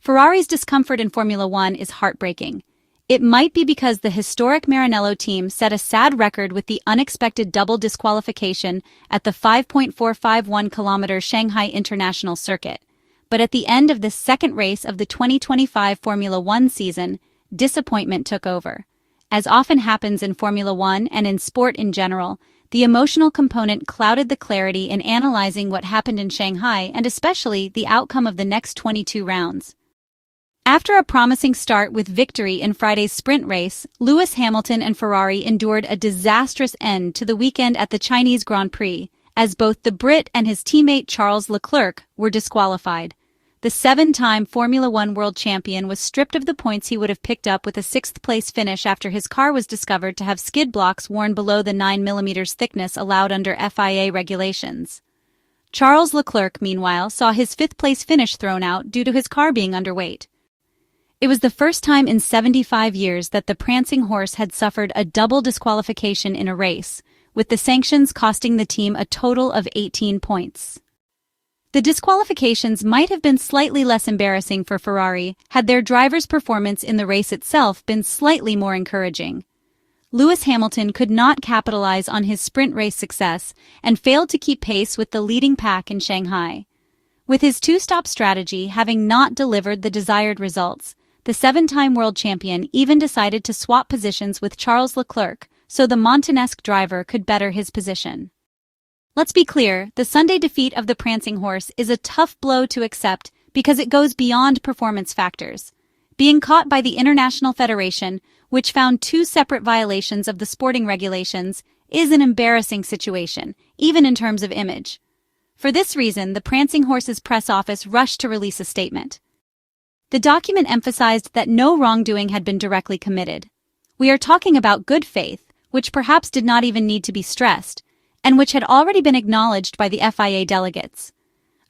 Ferrari's discomfort in Formula One is heartbreaking. It might be because the historic Maranello team set a sad record with the unexpected double disqualification at the 5.451-kilometer Shanghai International Circuit. But at the end of the second race of the 2025 Formula One season, disappointment took over. As often happens in Formula One and in sport in general, the emotional component clouded the clarity in analyzing what happened in Shanghai and especially the outcome of the next 22 rounds. After a promising start with victory in Friday's sprint race, Lewis Hamilton and Ferrari endured a disastrous end to the weekend at the Chinese Grand Prix, as both the Brit and his teammate Charles Leclerc were disqualified. The seven-time Formula One world champion was stripped of the points he would have picked up with a sixth-place finish after his car was discovered to have skid blocks worn below the 9 mm thickness allowed under FIA regulations. Charles Leclerc, meanwhile, saw his fifth-place finish thrown out due to his car being underweight. It was the first time in 75 years that the Prancing Horse had suffered a double disqualification in a race, with the sanctions costing the team a total of 18 points. The disqualifications might have been slightly less embarrassing for Ferrari had their driver's performance in the race itself been slightly more encouraging. Lewis Hamilton could not capitalize on his sprint race success and failed to keep pace with the leading pack in Shanghai. With his two-stop strategy having not delivered the desired results, the seven-time world champion even decided to swap positions with Charles Leclerc so the Montanesque driver could better his position. Let's be clear, the Sunday defeat of the Prancing Horse is a tough blow to accept because it goes beyond performance factors. Being caught by the International Federation, which found two separate violations of the sporting regulations, is an embarrassing situation, even in terms of image. For this reason, the Prancing Horse's press office rushed to release a statement. The document emphasized that no wrongdoing had been directly committed. We are talking about good faith, which perhaps did not even need to be stressed, and which had already been acknowledged by the FIA delegates.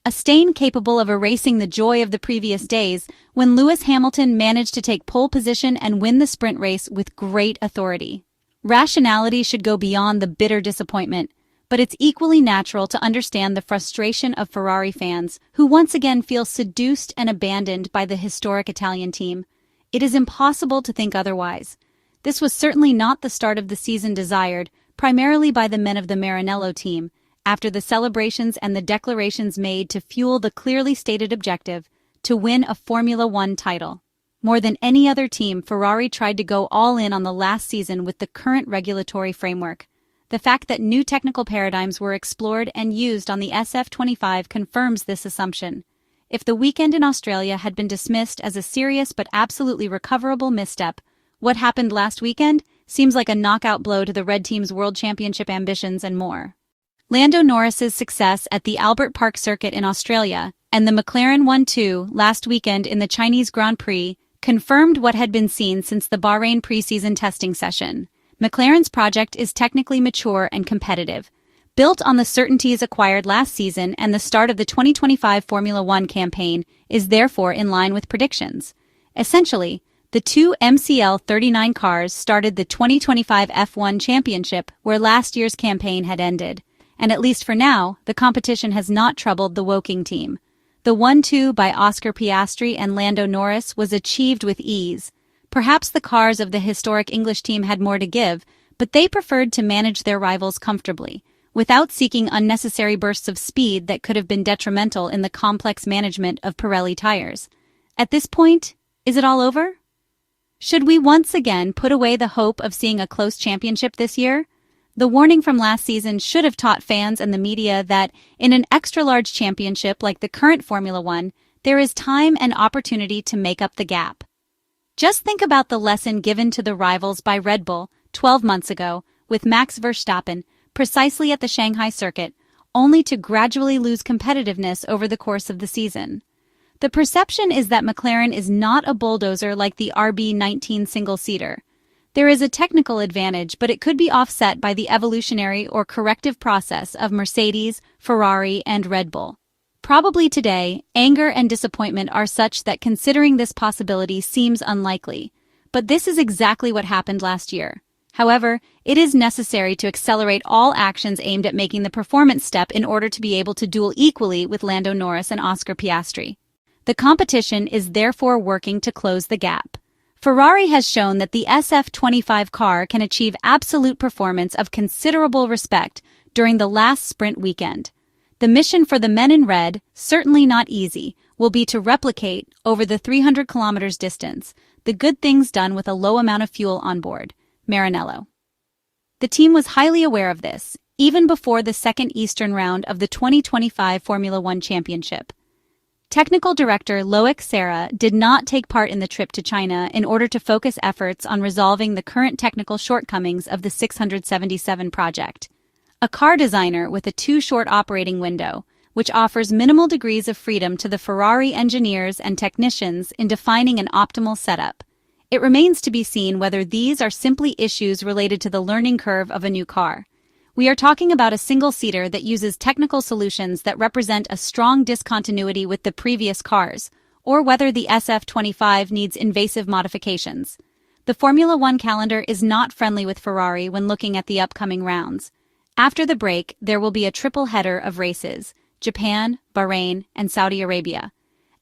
A stain capable of erasing the joy of the previous days when Lewis Hamilton managed to take pole position and win the sprint race with great authority. Rationality should go beyond the bitter disappointment, but it's equally natural to understand the frustration of Ferrari fans who once again feel seduced and abandoned by the historic Italian team. It is impossible to think otherwise. This was certainly not the start of the season desired, primarily by the men of the Maranello team, after the celebrations and the declarations made to fuel the clearly stated objective to win a Formula One title. More than any other team, Ferrari tried to go all in on the last season with the current regulatory framework. The fact that new technical paradigms were explored and used on the SF25 confirms this assumption. If the weekend in Australia had been dismissed as a serious but absolutely recoverable misstep, what happened last weekend seems like a knockout blow to the Red Team's World Championship ambitions and more. Lando Norris's success at the Albert Park circuit in Australia and the McLaren 1-2 last weekend in the Chinese Grand Prix confirmed what had been seen since the Bahrain preseason testing session. McLaren's project is technically mature and competitive, built on the certainties acquired last season, and the start of the 2025 Formula One campaign is therefore in line with predictions. Essentially, the two MCL 39 cars started the 2025 F1 Championship where last year's campaign had ended, and at least for now, the competition has not troubled the Woking team. The 1-2 by Oscar Piastri and Lando Norris was achieved with ease. Perhaps the cars of the historic English team had more to give, but they preferred to manage their rivals comfortably, without seeking unnecessary bursts of speed that could have been detrimental in the complex management of Pirelli tires. At this point, is it all over? Should we once again put away the hope of seeing a close championship this year? The warning from last season should have taught fans and the media that, in an extra-large championship like the current Formula One, there is time and opportunity to make up the gap. Just think about the lesson given to the rivals by Red Bull 12 months ago with Max Verstappen precisely at the Shanghai circuit, only to gradually lose competitiveness over the course of the season. The perception is that McLaren is not a bulldozer like the RB19 single-seater. There is a technical advantage, but it could be offset by the evolutionary or corrective process of Mercedes, Ferrari, and Red Bull. Probably today, anger and disappointment are such that considering this possibility seems unlikely. But this is exactly what happened last year. However, it is necessary to accelerate all actions aimed at making the performance step in order to be able to duel equally with Lando Norris and Oscar Piastri. The competition is therefore working to close the gap. Ferrari has shown that the SF25 car can achieve absolute performance of considerable respect during the last sprint weekend. The mission for the men in red, certainly not easy, will be to replicate, over the 300 kilometers distance, the good things done with a low amount of fuel on board. Maranello. The team was highly aware of this, even before the second Eastern round of the 2025 Formula One Championship. Technical director Loic Serra did not take part in the trip to China in order to focus efforts on resolving the current technical shortcomings of the 677 project. A car designer with a too-short operating window, which offers minimal degrees of freedom to the Ferrari engineers and technicians in defining an optimal setup. It remains to be seen whether these are simply issues related to the learning curve of a new car. We are talking about a single-seater that uses technical solutions that represent a strong discontinuity with the previous cars, or whether the SF25 needs invasive modifications. The Formula One calendar is not friendly with Ferrari when looking at the upcoming rounds. After the break, there will be a triple header of races: Japan, Bahrain, and Saudi Arabia.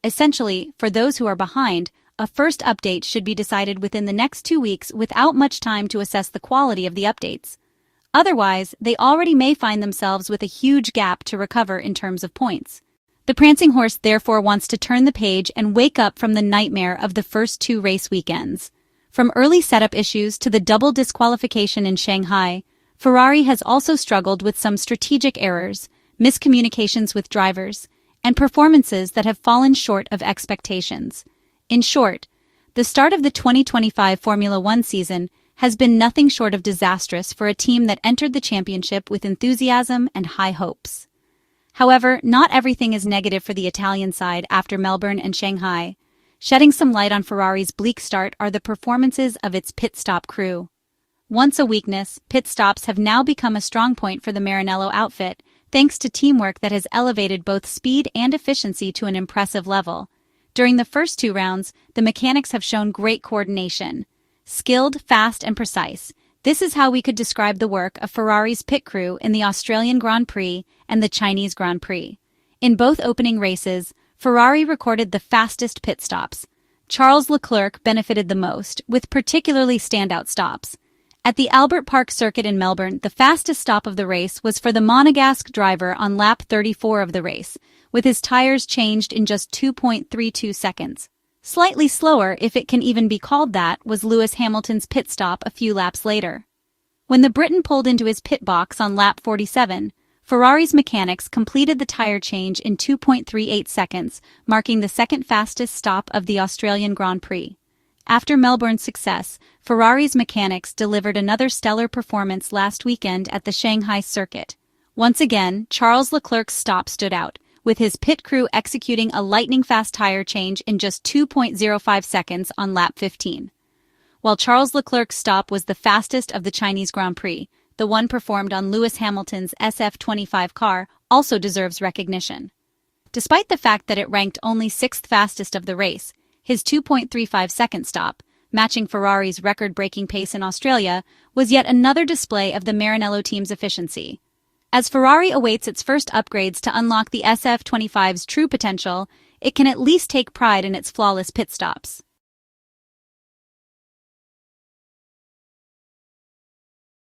Essentially, for those who are behind, a first update should be decided within the next 2 weeks without much time to assess the quality of the updates. Otherwise, they already may find themselves with a huge gap to recover in terms of points. The Prancing Horse therefore wants to turn the page and wake up from the nightmare of the first 2 race weekends. From early setup issues to the double disqualification in Shanghai, Ferrari has also struggled with some strategic errors, miscommunications with drivers, and performances that have fallen short of expectations. In short, the start of the 2025 Formula One season has been nothing short of disastrous for a team that entered the championship with enthusiasm and high hopes. However, not everything is negative for the Italian side after Melbourne and Shanghai. Shedding some light on Ferrari's bleak start are the performances of its pit stop crew. Once a weakness, pit stops have now become a strong point for the Maranello outfit, thanks to teamwork that has elevated both speed and efficiency to an impressive level. During the first 2 rounds, the mechanics have shown great coordination. Skilled, fast, and precise. This is how we could describe the work of Ferrari's pit crew in the Australian Grand Prix and the Chinese Grand Prix. In both opening races, Ferrari recorded the fastest pit stops. Charles Leclerc benefited the most, with particularly standout stops. At the Albert Park circuit in Melbourne, the fastest stop of the race was for the Monegasque driver on lap 34 of the race, with his tires changed in just 2.32 seconds. Slightly slower, if it can even be called that, was Lewis Hamilton's pit stop a few laps later. When the Briton pulled into his pit box on lap 47, Ferrari's mechanics completed the tire change in 2.38 seconds, marking the second fastest stop of the Australian Grand Prix. After Melbourne's success, Ferrari's mechanics delivered another stellar performance last weekend at the Shanghai Circuit. Once again, Charles Leclerc's stop stood out, with his pit crew executing a lightning-fast tire change in just 2.05 seconds on lap 15. While Charles Leclerc's stop was the fastest of the Chinese Grand Prix, the one performed on Lewis Hamilton's SF25 car also deserves recognition. Despite the fact that it ranked only 6th fastest of the race, his 2.35-second stop, matching Ferrari's record-breaking pace in Australia, was yet another display of the Maranello team's efficiency. As Ferrari awaits its first upgrades to unlock the SF25's true potential, it can at least take pride in its flawless pit stops.